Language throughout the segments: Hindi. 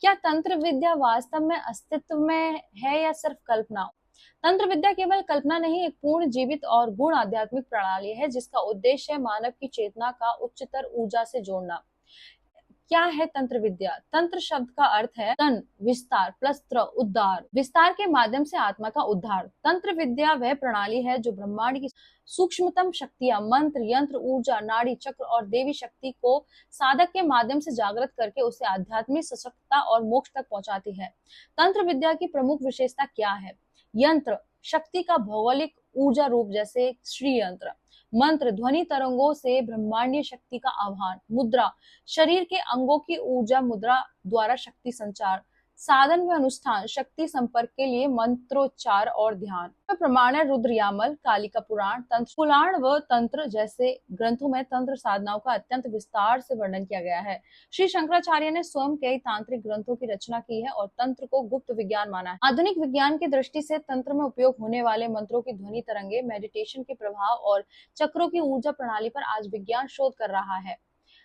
क्या तंत्र विद्या वास्तव में अस्तित्व में है या सिर्फ कल्पना? तंत्र विद्या केवल कल्पना नहीं, एक पूर्ण जीवित और गुण आध्यात्मिक प्रणाली है जिसका उद्देश्य है मानव की चेतना का उच्चतर ऊर्जा से जोड़ना। क्या है तंत्र विद्या? तंत्र शब्द का अर्थ है तन, विस्तार प्लस त्र, उद्धार। विस्तार के माध्यम से आत्मा का उद्धार। तंत्र विद्या वह प्रणाली है जो ब्रह्मांड की सूक्ष्मतम शक्तियां, मंत्र, यंत्र, ऊर्जा, नाड़ी चक्र और देवी शक्ति को साधक के माध्यम से जागृत करके उसे आध्यात्मिक सशक्तता और मोक्ष तक पहुंचाती है। तंत्र विद्या की प्रमुख विशेषता क्या है? यंत्र शक्ति का भौगोलिक ऊर्जा रूप, जैसे श्री यंत्र। मंत्र ध्वनि तरंगों से ब्रह्मांडीय शक्ति का आह्वान। मुद्रा शरीर के अंगों की ऊर्जा मुद्रा द्वारा शक्ति संचार। साधन व अनुष्ठान शक्ति संपर्क के लिए मंत्रोच्चार और ध्यान। प्रमाण है रुद्र यामल, कालिका पुराण, तंत्र पुराण व तंत्र जैसे ग्रंथों में तंत्र साधनाओं का अत्यंत विस्तार से वर्णन किया गया है। श्री शंकराचार्य ने स्वयं कई तांत्रिक ग्रंथों की रचना की है और तंत्र को गुप्त विज्ञान माना है। आधुनिक विज्ञान की दृष्टि से तंत्र में उपयोग होने वाले मंत्रों की ध्वनि तरंगे, मेडिटेशन के प्रभाव और चक्रों की ऊर्जा प्रणाली पर आज विज्ञान शोध कर रहा है।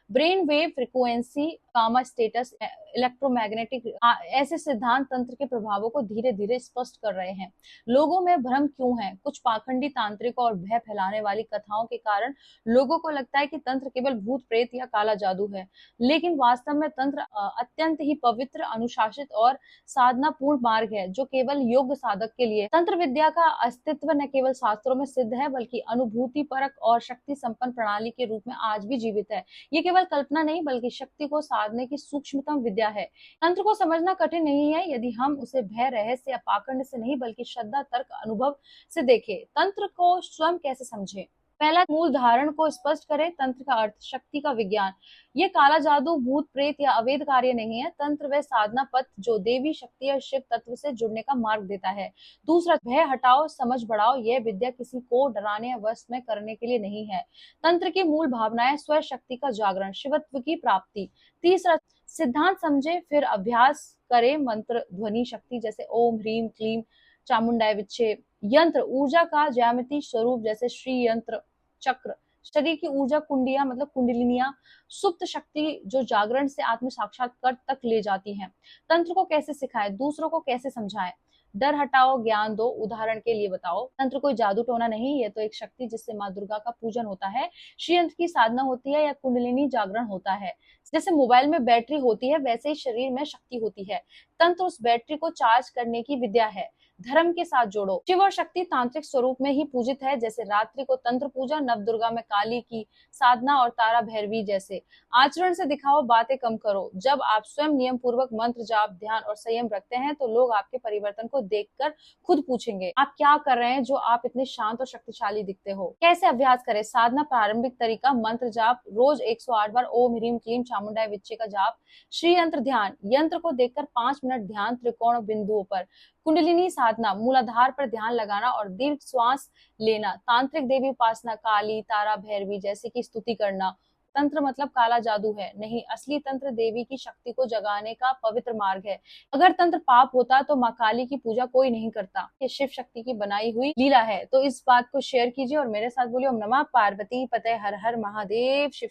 Brain wave frequency, gamma status, electromagnetic, ऐसे सिद्धांत तंत्र के प्रभावों को धीरे धीरे स्पष्ट कर रहे हैं। लोगों में भ्रम क्यों है? कुछ पाखंडी तांत्रिक और भय फैलाने वाली कथाओं के कारण लोगों को लगता है कि तंत्र केवल भूत प्रेत या काला जादू है, लेकिन वास्तव में तंत्र अत्यंत ही पवित्र, अनुशासित और साधनापूर्ण मार्ग है जो केवल योग्य साधक के लिए। तंत्र विद्या का अस्तित्व न केवल शास्त्रों में सिद्ध है बल्कि अनुभूति परक और शक्ति संपन्न प्रणाली के रूप में आज भी जीवित है। ये केवल कल्पना नहीं बल्कि शक्ति को साधने की सूक्ष्मतम विद्या है। तंत्र को समझना कठिन नहीं है यदि हम उसे भय, रहस्य या पाखंड से नहीं बल्कि श्रद्धा, तर्क, अनुभव से देखें। तंत्र को स्वयं कैसे समझें? पहला, मूल धारण को स्पष्ट करें। तंत्र का अर्थ शक्ति का विज्ञान। ये काला जादू, भूत प्रेत या अवैध कार्य नहीं है। तंत्र वह साधना पथ जो देवी शक्ति और शिव तत्व से जुड़ने का मार्ग देता है। दूसरा, भय हटाओ, समझ बढ़ाओ। यह विद्या किसी को डराने या वश में करने के लिए नहीं है। तंत्र की मूल भावनाएं स्व शक्ति का जागरण, शिवत्व की प्राप्ति। तीसरा, सिद्धांत समझे फिर अभ्यास करें। मंत्र ध्वनि शक्ति जैसे ओम ह्रीम क्लीम चामुंडाय विच्छे। यंत्र ऊर्जा का ज्यामिति स्वरूप जैसे श्री यंत्र चक्र। शरीर की ऊर्जा कुंडियां मतलब कुंडलिनियां, सुप्त शक्ति जो जागरण से आत्म साक्षात्कार तक ले जाती हैं। तंत्र को कैसे सिखाएं, दूसरों को कैसे समझाएं? डर हटाओ, ज्ञान दो। उदाहरण के लिए बताओ, तंत्र कोई जादू टोना नहीं, ये तो एक शक्ति जिससे माँ दुर्गा का पूजन होता है, श्री यंत्र की साधना होती है या कुंडलिनी जागरण होता है। जैसे मोबाइल में बैटरी होती है वैसे ही शरीर में शक्ति होती है। तंत्र उस बैटरी को चार्ज करने की विद्या है। धर्म के साथ जोड़ो। शिव और शक्ति तांत्रिक स्वरूप में ही पूजित है, जैसे रात्रि को तंत्र पूजा, नवदुर्गा में काली की साधना और तारा भैरवी जैसे। आचरण से दिखाओ, बातें कम करो। जब आप स्वयं नियम पूर्वक मंत्र जाप, ध्यान और संयम रखते हैं तो लोग आपके परिवर्तन को देखकर खुद पूछेंगे, आप क्या कर रहे हैं जो आप इतने शांत और शक्तिशाली दिखते हो? कैसे अभ्यास करें? साधना प्रारंभिक तरीका, मंत्र जाप, रोज 108 बार ओम ह्रीम क्लीम चामुंडाय विच्चे का जाप। श्री यंत्र ध्यान, यंत्र को देखकर 5 मिनट ध्यान त्रिकोण बिंदुओं पर। कुंडलिनी साधना, मूलाधार पर ध्यान लगाना और दीर्घ श्वास लेना। तांत्रिक देवी उपासना, काली, तारा भैरवी जैसे की स्तुति करना। तंत्र मतलब काला जादू है नहीं, असली तंत्र देवी की शक्ति को जगाने का पवित्र मार्ग है। अगर तंत्र पाप होता तो माँ काली की पूजा कोई नहीं करता। ये शिव शक्ति की बनाई हुई लीला है। तो इस बात को शेयर कीजिए और मेरे साथ बोलिए ओम नमः पार्वती पते हर हर महादेव। शिव